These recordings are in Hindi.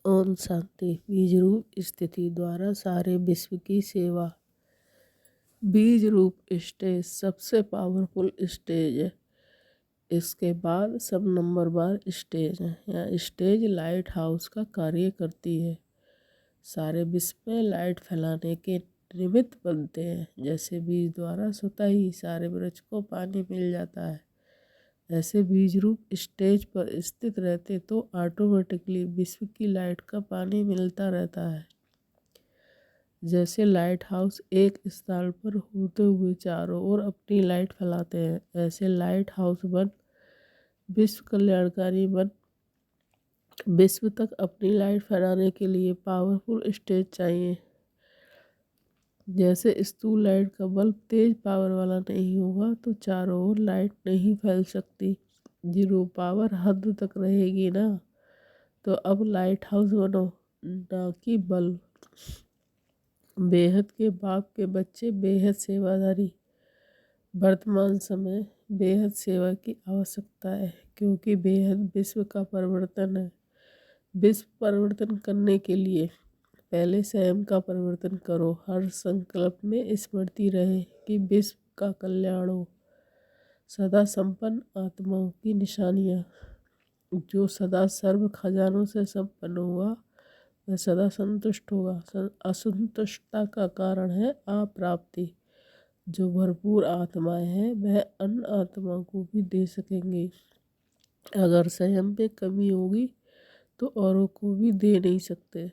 ओम शांति। बीज रूप स्थिति द्वारा सारे विश्व की सेवा। बीज रूप स्टेज सबसे पावरफुल स्टेज है। इसके बाद सब नंबर बार स्टेज है। यह स्टेज लाइट हाउस का कार्य करती है। सारे विश्व में लाइट फैलाने के निमित्त बनते हैं। जैसे बीज द्वारा स्वतः ही सारे वृक्ष को पानी मिल जाता है, ऐसे बीज रूप स्टेज पर स्थित रहते तो ऑटोमेटिकली विश्व की लाइट का पानी मिलता रहता है। जैसे लाइट हाउस एक स्थान पर होते हुए चारों ओर अपनी लाइट फैलाते हैं, ऐसे लाइट हाउस बन विश्व कल्याणकारी बन विश्व तक अपनी लाइट फैलाने के लिए पावरफुल स्टेज चाहिए। जैसे स्थूल लाइट का बल्ब तेज पावर वाला नहीं होगा तो चारों ओर लाइट नहीं फैल सकती। जीरो पावर हद तक रहेगी ना, तो अब लाइट हाउस बनो, ना कि बल्ब। बेहद के बाप के बच्चे बेहद सेवादारी। वर्तमान समय बेहद सेवा की आवश्यकता है, क्योंकि बेहद विश्व का परिवर्तन है। विश्व परिवर्तन करने के लिए पहले स्वयं का परिवर्तन करो। हर संकल्प में स्मृति रहे कि विश्व का कल्याण हो। सदा संपन्न आत्माओं की निशानियाँ। जो सदा सर्व खजानों से संपन्न हुआ वह सदा संतुष्ट होगा। असंतुष्टता का कारण है अप्राप्ति। जो भरपूर आत्माएं हैं वह अन्य आत्माओं को भी दे सकेंगे। अगर स्वयं में कमी होगी तो औरों को भी दे नहीं सकते।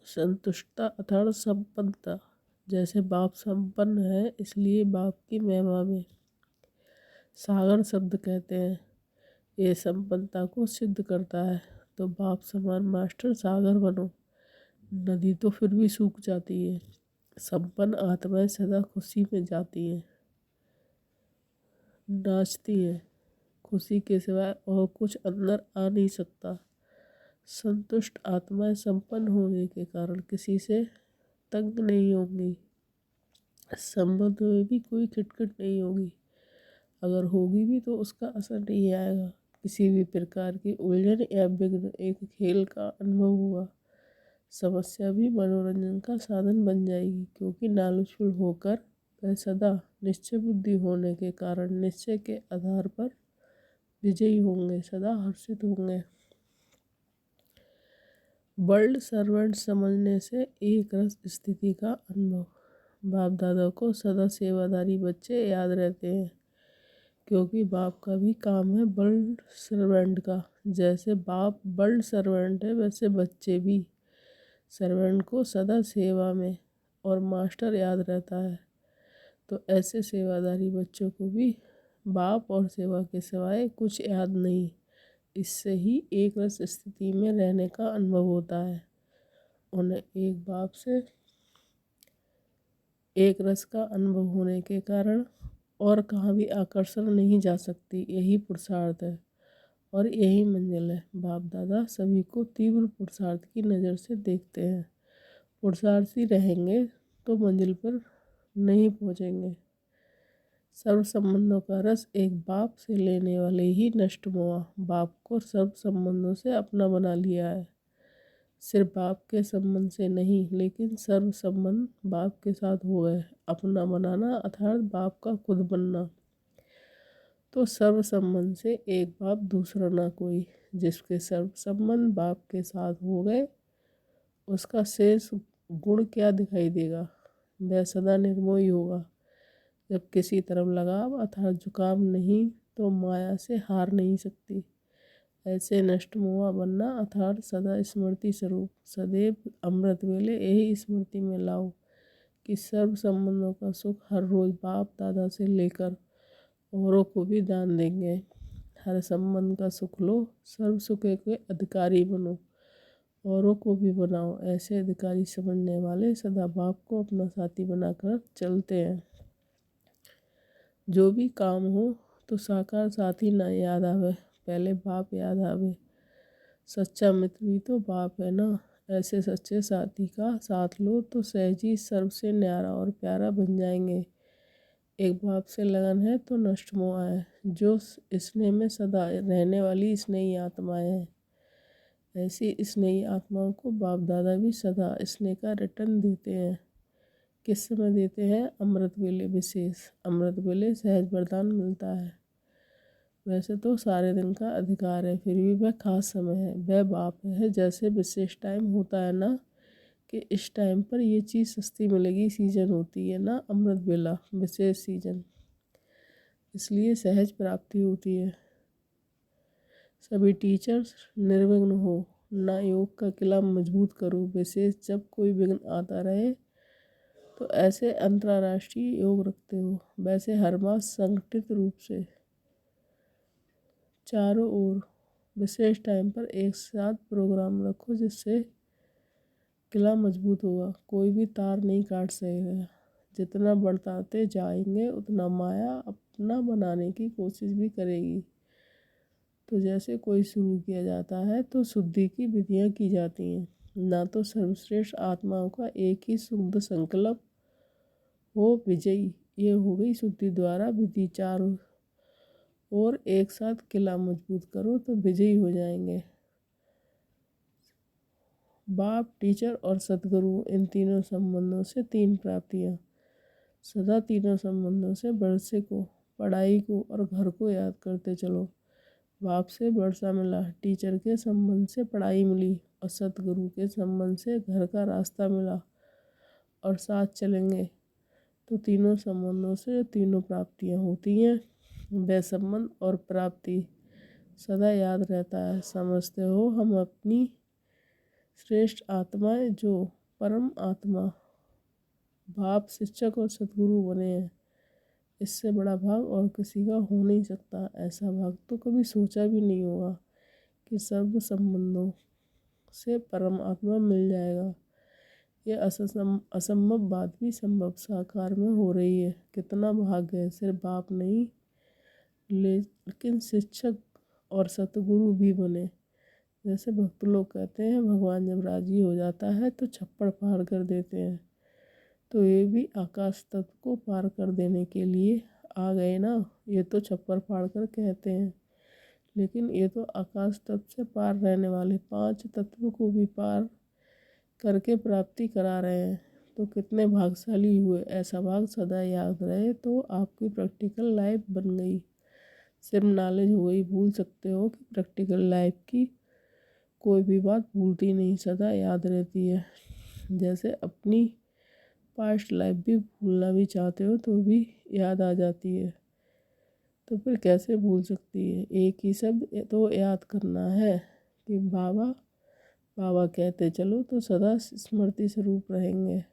संतुष्टता अर्थात संपन्नता। जैसे बाप संपन्न है, इसलिए बाप की महिमा में सागर शब्द कहते हैं। ये संपन्नता को सिद्ध करता है। तो बाप समान मास्टर सागर बनो। नदी तो फिर भी सूख जाती है, संपन्न आत्माएं सदा खुशी में जाती हैं, नाचती हैं। खुशी के सिवाय और कुछ अंदर आ नहीं सकता। संतुष्ट आत्माएं संपन्न होने के कारण किसी से तंग नहीं होंगी। संबंध में भी कोई खिटखिट नहीं होगी। अगर होगी भी तो उसका असर नहीं आएगा। किसी भी प्रकार की उलझन या विघ्न एक खेल का अनुभव हुआ। समस्या भी मनोरंजन का साधन बन जाएगी, क्योंकि नालुचफुल होकर वह सदा निश्चय बुद्धि होने के कारण निश्चय के आधार पर विजयी होंगे, सदा हर्षित होंगे। वर्ल्ड सर्वेंट समझने से एक रस स्थिति का अनुभव। बाप दादा को सदा सेवादारी बच्चे याद रहते हैं, क्योंकि बाप का भी काम है वर्ल्ड सर्वेंट का। जैसे बाप वर्ल्ड सर्वेंट है, वैसे बच्चे भी सर्वेंट को सदा सेवा में और मास्टर याद रहता है। तो ऐसे सेवादारी बच्चों को भी बाप और सेवा के सिवाय कुछ याद नहीं। इससे ही एक रस स्थिति में रहने का अनुभव होता है। उन्हें एक बाप से एक रस का अनुभव होने के कारण और कहाँ भी आकर्षण नहीं जा सकती। यही पुरुषार्थ है और यही मंजिल है। बाप दादा सभी को तीव्र पुरुषार्थ की नज़र से देखते हैं। पुरुषार्थी रहेंगे तो मंजिल पर नहीं पहुँचेंगे। सर्व संबंधों का रस एक बाप से लेने वाले ही नष्ट हुआ। बाप को सर्व संबंधों से अपना बना लिया है। सिर्फ बाप के संबंध से नहीं, लेकिन सर्व संबंध बाप के साथ हो गए। अपना बनाना अर्थात बाप का खुद बनना। तो सर्व संबंध से एक बाप दूसरा ना कोई। जिसके सर्व संबंध बाप के साथ हो गए, उसका शेष गुण क्या दिखाई देगा। वह सदा निर्मोही होगा। जब किसी तरफ लगाव अर्थात झुकाव नहीं, तो माया से हार नहीं सकती। ऐसे नष्ट मोहा बनना अर्थात सदा स्मृति स्वरूप। सदैव अमृत वेले यही स्मृति में लाओ कि सर्व संबंधों का सुख हर रोज बाप दादा से लेकर औरों को भी दान देंगे। हर संबंध का सुख लो, सर्व सुख के अधिकारी बनो, औरों को भी बनाओ। ऐसे अधिकारी समझने वाले सदा बाप को अपना साथी बनाकर चलते हैं। जो भी काम हो तो साकार साथी ना याद आवे, पहले बाप याद आवे। सच्चा मित्र भी तो बाप है ना। ऐसे सच्चे साथी का साथ लो तो सहज ही सर्व से न्यारा और प्यारा बन जाएंगे। एक बाप से लगन है तो नष्ट मोह है। जो स्नेह में सदा रहने वाली स्नेही आत्माएं हैं। ऐसी स्नेही आत्माओं को बाप दादा भी सदा स्नेह का रिटर्न देते हैं। किस समय देते हैं? अमृत वेले विशेष। अमृत वेले सहज वरदान मिलता है। वैसे तो सारे दिन का अधिकार है, फिर भी वह खास समय है, वह बाप है। जैसे विशेष टाइम होता है ना कि इस टाइम पर ये चीज़ सस्ती मिलेगी, सीजन होती है ना अमृत वेला, विशेष सीजन, इसलिए सहज प्राप्ति होती है। सभी टीचर्स निर्विघ्न हो, ना योग का किला मजबूत करो। विशेष जब कोई विघ्न आता रहे तो ऐसे अंतर्राष्ट्रीय योग रखते हो। वैसे हर मास संगठित रूप से चारों ओर विशेष टाइम पर एक साथ प्रोग्राम रखो, जिससे किला मजबूत होगा, कोई भी तार नहीं काट सकेगा। जितना बढ़ाते जाएंगे उतना माया अपना बनाने की कोशिश भी करेगी। तो जैसे कोई शुरू किया जाता है तो शुद्धि की विधियाँ की जाती हैं, ना तो सर्वश्रेष्ठ आत्माओं का एक ही शुद्ध संकल्प हो विजयी। ये हो गई शुद्धि द्वारा विधि। चारों और एक साथ किला मजबूत करो तो विजयी हो जाएंगे। बाप, टीचर और सदगुरु, इन तीनों संबंधों से तीन प्राप्तियाँ। सदा तीनों संबंधों से वर्षे को, पढ़ाई को और घर को याद करते चलो। बाप से वर्षा मिला, टीचर के संबंध से पढ़ाई मिली और सतगुरु के संबंध से घर का रास्ता मिला, और साथ चलेंगे तो तीनों संबंधों से तीनों प्राप्तियाँ होती हैं। वह संबंध और प्राप्ति सदा याद रहता है। समझते हो हम अपनी श्रेष्ठ आत्माएं जो परम आत्मा बाप, शिक्षक और सतगुरु बने हैं। इससे बड़ा भाग और किसी का हो नहीं सकता। ऐसा भाग तो कभी सोचा भी नहीं होगा कि सर्व संबंधों से परम आत्मा मिल जाएगा। ये असंभव बात भी संभव साकार में हो रही है। कितना भाग्य है। सिर्फ बाप नहीं, लेकिन शिक्षक और सतगुरु भी बने। जैसे भक्त लोग कहते हैं भगवान जब राजी हो जाता है तो छप्पड़ पार कर देते हैं, तो ये भी आकाश तत्व को पार कर देने के लिए आ गए ना। ये तो छप्पर फाड़ कर कहते हैं, लेकिन ये तो आकाश तत्व से पार रहने वाले पांच तत्वों को भी पार करके प्राप्ति करा रहे हैं। तो कितने भाग्यशाली हुए। ऐसा भाग सदा याद रहे तो आपकी प्रैक्टिकल लाइफ बन गई। सिर्फ नॉलेज हो गई। भूल सकते हो कि प्रैक्टिकल लाइफ की कोई भी बात भूलती नहीं, सदा याद रहती है। जैसे अपनी पास्ट लाइफ भी भूलना भी चाहते हो तो भी याद आ जाती है, तो फिर कैसे भूल सकती है। एक ही शब्द तो याद करना है कि बाबा बाबा कहते चलो तो सदा स्मृति स्वरूप रहेंगे।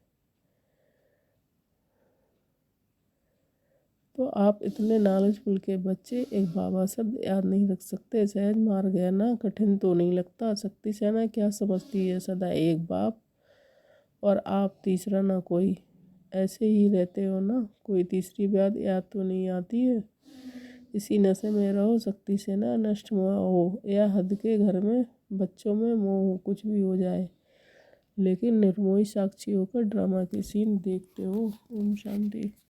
तो आप इतने नॉलेजफुल के बच्चे एक बाबा शब्द याद नहीं रख सकते। सहज मार गया ना, कठिन तो नहीं लगता। शक्ति सेना क्या समझती है? सदा एक बाप और आप तीसरा ना कोई। ऐसे ही रहते हो ना, कोई तीसरी बात याद तो नहीं आती है। इसी नशे में रहो। शक्ति सेना नष्ट मोह हो या हद के घर में बच्चों में मोह हो, कुछ भी हो जाए, लेकिन निर्मोही साक्षी होकर ड्रामा के सीन देखते हो। ओम शांति।